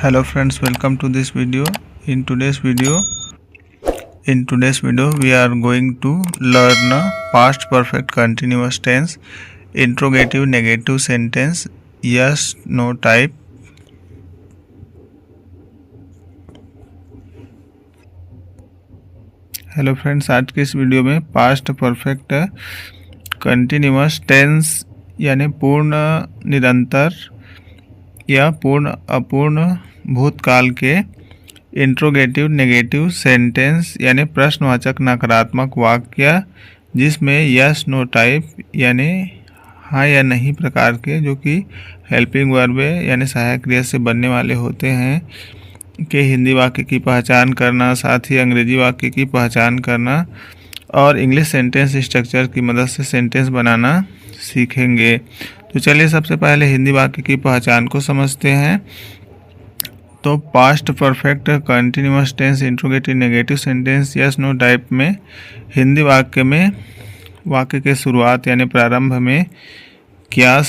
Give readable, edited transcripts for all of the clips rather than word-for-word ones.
Hello friends, welcome to this video. In today's video we are going to learn past perfect continuous tense, interrogative negative sentence, yes no type. Hello friends, आज के इस video में past perfect continuous tense यानी पूर्ण निरंतर या पूर्ण अपूर्ण भूतकाल के इंट्रोगेटिव नेगेटिव सेंटेंस यानी प्रश्नवाचक नकारात्मक वाक्य जिसमें यस नो टाइप यानी हाँ या नहीं प्रकार के, जो कि हेल्पिंग वर्ब यानी सहायक क्रिया से बनने वाले होते हैं, के हिंदी वाक्य की पहचान करना, साथ ही अंग्रेजी वाक्य की पहचान करना और इंग्लिश सेंटेंस स्ट्रक्चर की मदद से सेंटेंस बनाना सीखेंगे। तो चलिए सबसे पहले हिंदी वाक्य की पहचान को समझते हैं। तो past perfect continuous tense interrogative negative sentence yes no type में हिंदी वाक्य में वाक्य के शुरुआत यानी प्रारंभ में क्या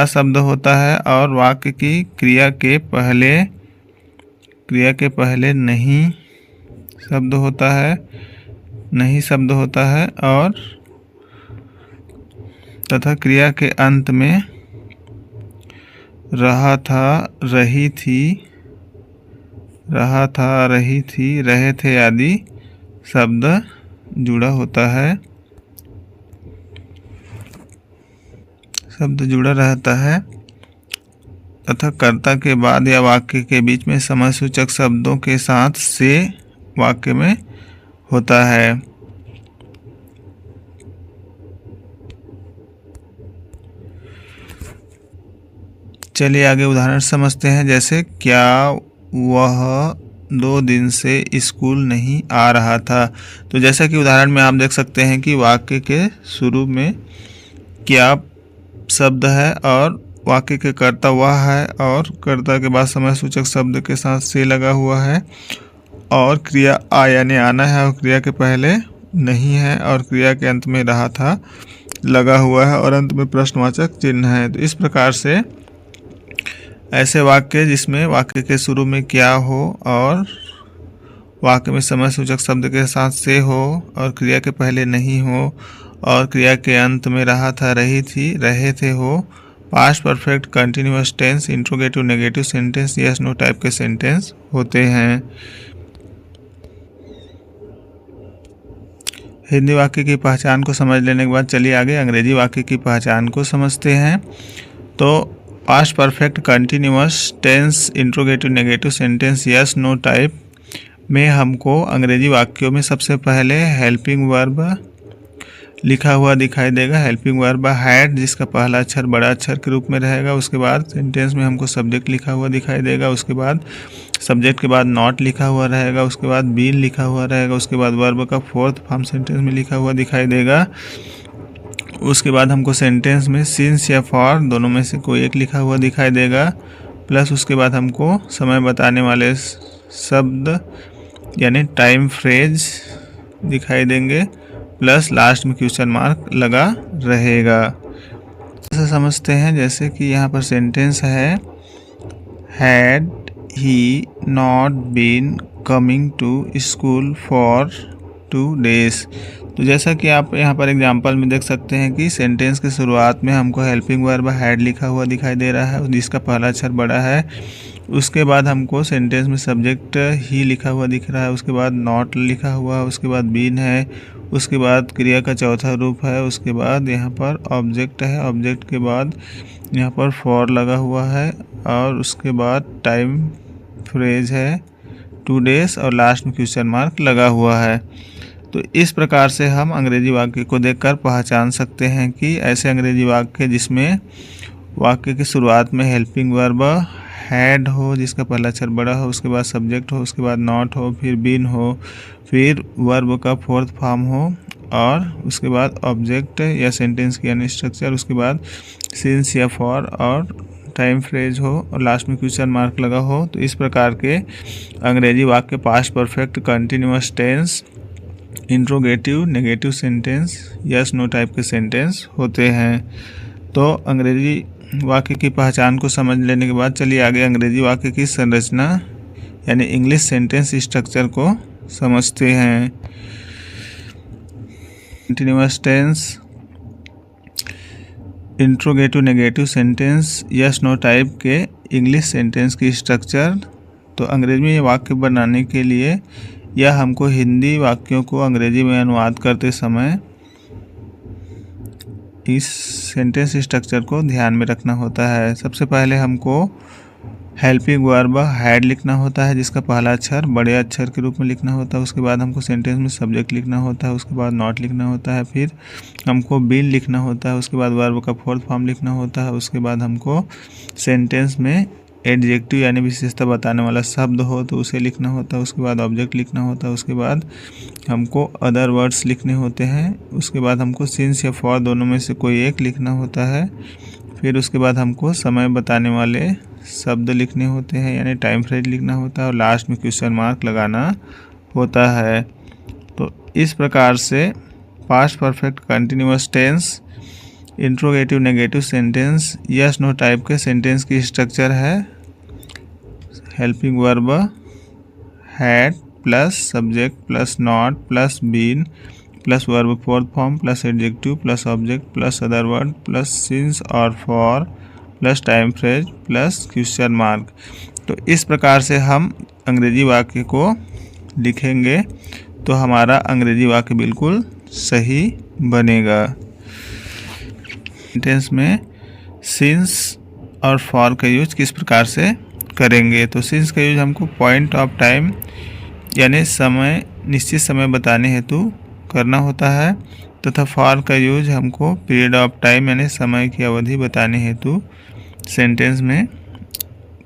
शब्द होता है और वाक्य की क्रिया के पहले नहीं शब्द होता है और तथा क्रिया के अंत में रहा था, रही थी, रहे थे आदि शब्द जुड़ा रहता है तथा कर्ता के बाद या वाक्य के बीच में समय सूचक शब्दों के साथ से वाक्य में होता है। चलिए आगे उदाहरण समझते हैं। जैसे क्या वह 2 दिन से स्कूल नहीं आ रहा था। तो जैसा कि उदाहरण में आप देख सकते हैं कि वाक्य के शुरू में क्या शब्द है और वाक्य के कर्ता वह है और कर्ता के बाद समय सूचक शब्द के साथ से लगा हुआ है और क्रिया आ यानी आना है और क्रिया के पहले नहीं है और क्रिया के अंत में रहा था लगा हुआ है और अंत में प्रश्नवाचक चिन्ह है। तो इस प्रकार से ऐसे वाक्य जिसमें वाक्य के शुरू में क्या हो और वाक्य में समय सूचक शब्द के साथ से हो और क्रिया के पहले नहीं हो और क्रिया के अंत में रहा था, रही थी, रहे थे हो, past perfect continuous tense interrogative negative sentence yes no type के सेंटेंस होते हैं। हिंदी वाक्य की पहचान को समझ लेने के बाद चलिए आगे अंग्रेजी वाक्य की पहचान को समझते हैं। तो past perfect continuous tense interrogative negative sentence yes no type में हमको अंग्रेजी वाक्यों में सबसे पहले हेल्पिंग वर्ब लिखा हुआ दिखाई देगा। हेल्पिंग वर्ब हैड जिसका पहला अक्षर बड़ा अक्षर के रूप में रहेगा। उसके बाद सेंटेंस में हमको सब्जेक्ट लिखा हुआ दिखाई देगा। उसके बाद सब्जेक्ट के बाद नॉट लिखा हुआ रहेगा। उसके बाद बीन लिखा हुआ रहेगा। उसके बाद वर्ब का फोर्थ फॉर्म सेंटेंस में लिखा हुआ दिखाई देगा। उसके बाद हमको सेंटेंस में सिंस या फॉर दोनों में से कोई एक लिखा हुआ दिखाई देगा। प्लस उसके बाद हमको समय बताने वाले शब्द यानी टाइम फ्रेज दिखाई देंगे। प्लस लास्ट में क्वेश्चन मार्क लगा रहेगा। ऐसे समझते हैं जैसे कि यहाँ पर सेंटेंस है had he not been coming to school for 2 days। तो जैसा कि आप यहाँ पर एग्जांपल में देख सकते हैं कि सेंटेंस के शुरुआत में हमको हेल्पिंग वर्ब हैड लिखा हुआ दिखाई दे रहा है जिसका पहला अक्षर बड़ा है। उसके बाद हमको सेंटेंस में सब्जेक्ट ही लिखा हुआ दिख रहा है। उसके बाद नॉट लिखा हुआ है। उसके बाद बीन है। उसके बाद क्रिया का चौथा रूप है। उसके बाद यहाँ पर ऑब्जेक्ट है। ऑब्जेक्ट के बाद यहाँ पर फॉर लगा हुआ है और उसके बाद टाइम फ्रेज है 2 days और लास्ट में क्वेश्चन मार्क लगा हुआ है। तो इस प्रकार से हम अंग्रेजी वाक्य को देखकर पहचान सकते हैं कि ऐसे अंग्रेजी वाक्य जिसमें वाक्य की शुरुआत में हेल्पिंग वर्ब हैड हो जिसका पहला अक्षर बड़ा हो, उसके बाद सब्जेक्ट हो, उसके बाद नॉट हो, फिर बीन हो, फिर वर्ब का फोर्थ फॉर्म हो और उसके बाद ऑब्जेक्ट या सेंटेंस की यानी स्ट्रक्चर, उसके बाद सिंस या फॉर और टाइम फ्रेज हो और लास्ट में क्वेश्चन मार्क लगा हो। तो इस प्रकार के अंग्रेजी वाक्य past perfect continuous tense interrogative negative sentence yes no type के सेंटेंस होते हैं। तो अंग्रेजी वाक्य की पहचान को समझ लेने के बाद चलिए आगे अंग्रेजी वाक्य की संरचना यानी इंग्लिश सेंटेंस स्ट्रक्चर को समझते हैं। Continuous tense, interrogative negative sentence, yes no type के इंग्लिश सेंटेंस की स्ट्रक्चर। तो अंग्रेजी में ये वाक्य बनाने के लिए या हमको हिंदी वाक्यों को अंग्रेजी में अनुवाद करते समय इस सेंटेंस स्ट्रक्चर को ध्यान में रखना होता है। सबसे पहले हमको हेल्पिंग वर्ब हैड लिखना होता है, जिसका पहला अक्षर बड़े अक्षर के रूप में लिखना होता है। उसके बाद हमको सेंटेंस में सब्जेक्ट लिखना होता है, उसके बाद नॉट लिखना होता है, फिर हमको बीन लिखना होता है, उसके बाद वर्ब का फोर्थ फॉर्म लिखना होता है। उसके बाद हमको सेंटेंस में एडजेक्टिव यानी विशेषता बताने वाला शब्द हो तो उसे लिखना होता है। उसके बाद ऑब्जेक्ट लिखना होता है। उसके बाद हमको अदर वर्ड्स लिखने होते हैं। उसके बाद हमको सिंस या फॉर दोनों में से कोई एक लिखना होता है। फिर उसके बाद हमको समय बताने वाले शब्द लिखने होते हैं यानी टाइम फ्रेज लिखना होता है और लास्ट में क्वेश्चन मार्क लगाना होता है। तो इस प्रकार से past perfect continuous tense, interrogative negative sentence, yes no type के सेंटेंस की स्ट्रक्चर है। Helping verb had plus subject plus not plus been plus verb fourth form plus adjective plus object plus other word plus since और for plus time phrase plus question mark. तो इस प्रकार से हम अंग्रेजी वाक्य को लिखेंगे तो हमारा अंग्रेजी वाक्य बिल्कुल सही बनेगा। सेंटेंस में सिंस और फॉर का यूज किस प्रकार से करेंगे? तो सिंस का यूज हमको पॉइंट ऑफ टाइम यानी समय, निश्चित समय बताने हेतु करना होता है तथा फॉर का यूज हमको पीरियड ऑफ टाइम यानी समय की अवधि बताने हेतु सेंटेंस में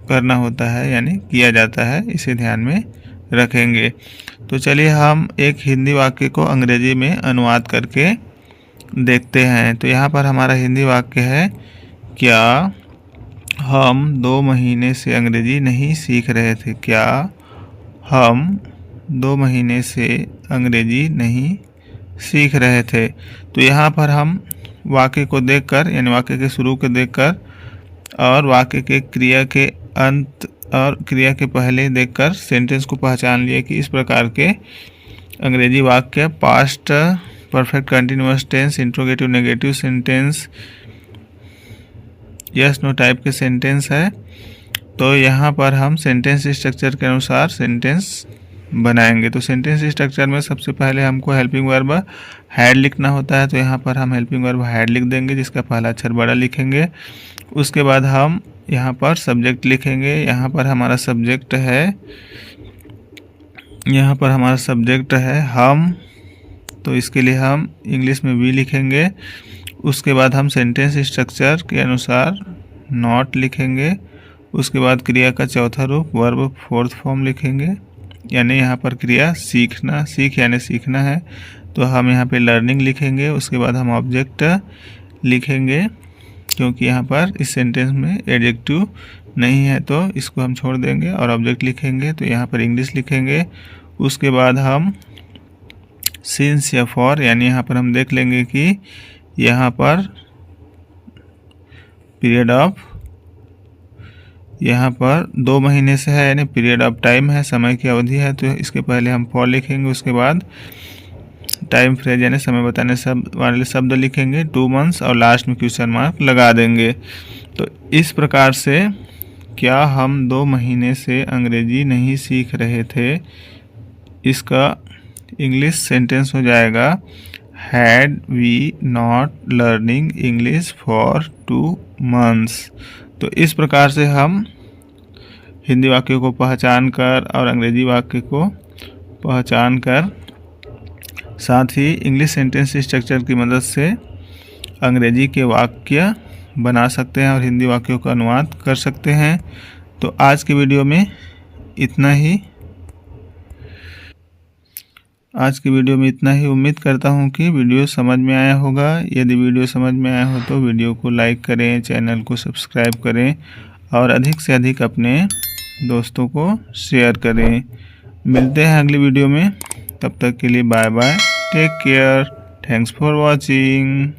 करना होता है यानी किया जाता है। इसे ध्यान में रखेंगे। तो चलिए हम एक हिंदी वाक्य को अंग्रेजी में अनुवाद करके देखते हैं। तो यहाँ पर हमारा हिंदी वाक्य है, क्या हम 2 महीने से अंग्रेजी नहीं सीख रहे थे? क्या हम 2 महीने से अंग्रेजी नहीं सीख रहे थे? तो यहाँ पर हम वाक्य को देखकर यानी वाक्य के शुरू को देखकर और वाक्य के क्रिया के अंत और क्रिया के पहले देखकर सेंटेंस को पहचान लिए कि इस प्रकार के अंग्रेजी वाक्य past perfect continuous tense, interrogative negative sentence, yes no type के सेंटेंस है। तो यहाँ पर हम सेंटेंस स्ट्रक्चर के अनुसार सेंटेंस बनाएंगे। तो सेंटेंस स्ट्रक्चर में सबसे पहले हमको हेल्पिंग वर्ब हैड लिखना होता है। तो यहाँ पर हम हेल्पिंग वर्ब हैड लिख देंगे, जिसका पहला अक्षर बड़ा लिखेंगे। उसके बाद हम यहाँ पर सब्जेक्ट लिखेंगे। यहाँ पर हमारा सब्जेक्ट है हम, तो इसके लिए हम इंग्लिश में वी लिखेंगे। उसके बाद हम सेंटेंस स्ट्रक्चर के अनुसार नॉट लिखेंगे। उसके बाद क्रिया का चौथा रूप वर्ब फोर्थ फॉर्म लिखेंगे यानी यहाँ पर क्रिया यानी सीखना है तो हम यहाँ पे लर्निंग लिखेंगे। उसके बाद हम ऑब्जेक्ट लिखेंगे क्योंकि यहाँ पर इस सेंटेंस में एडजेक्टिव नहीं है तो इसको हम छोड़ देंगे और ऑब्जेक्ट लिखेंगे। तो यहाँ पर इंग्लिश लिखेंगे। उसके बाद हम सिंस या फॉर यानी यहाँ पर हम देख लेंगे कि यहाँ पर पीरियड ऑफ 2 महीने से है यानी पीरियड ऑफ टाइम है, समय की अवधि है। तो इसके पहले हम फॉर लिखेंगे। उसके बाद टाइम फ्रेज यानी समय बताने वाले शब्द लिखेंगे 2 मंथ्स और लास्ट में क्वेश्चन मार्क लगा देंगे। तो इस प्रकार से क्या हम 2 महीने से अंग्रेजी नहीं सीख रहे थे, इसका इंग्लिश सेंटेंस हो जाएगा had we not learning English for 2 months. तो इस प्रकार से हम हिंदी वाक्य को पहचान कर और अंग्रेजी वाक्य को पहचान कर साथ ही इंग्लिश सेंटेंस स्ट्रक्चर की मदद से अंग्रेजी के वाक्य बना सकते हैं और हिंदी वाक्यों का अनुवाद कर सकते हैं। तो आज की वीडियो में इतना ही। उम्मीद करता हूं कि वीडियो समझ में आया होगा। यदि वीडियो समझ में आया हो तो वीडियो को लाइक करें, चैनल को सब्सक्राइब करें और अधिक से अधिक अपने दोस्तों को शेयर करें। मिलते हैं अगली वीडियो में, तब तक के लिए bye bye, take care, thanks for watching.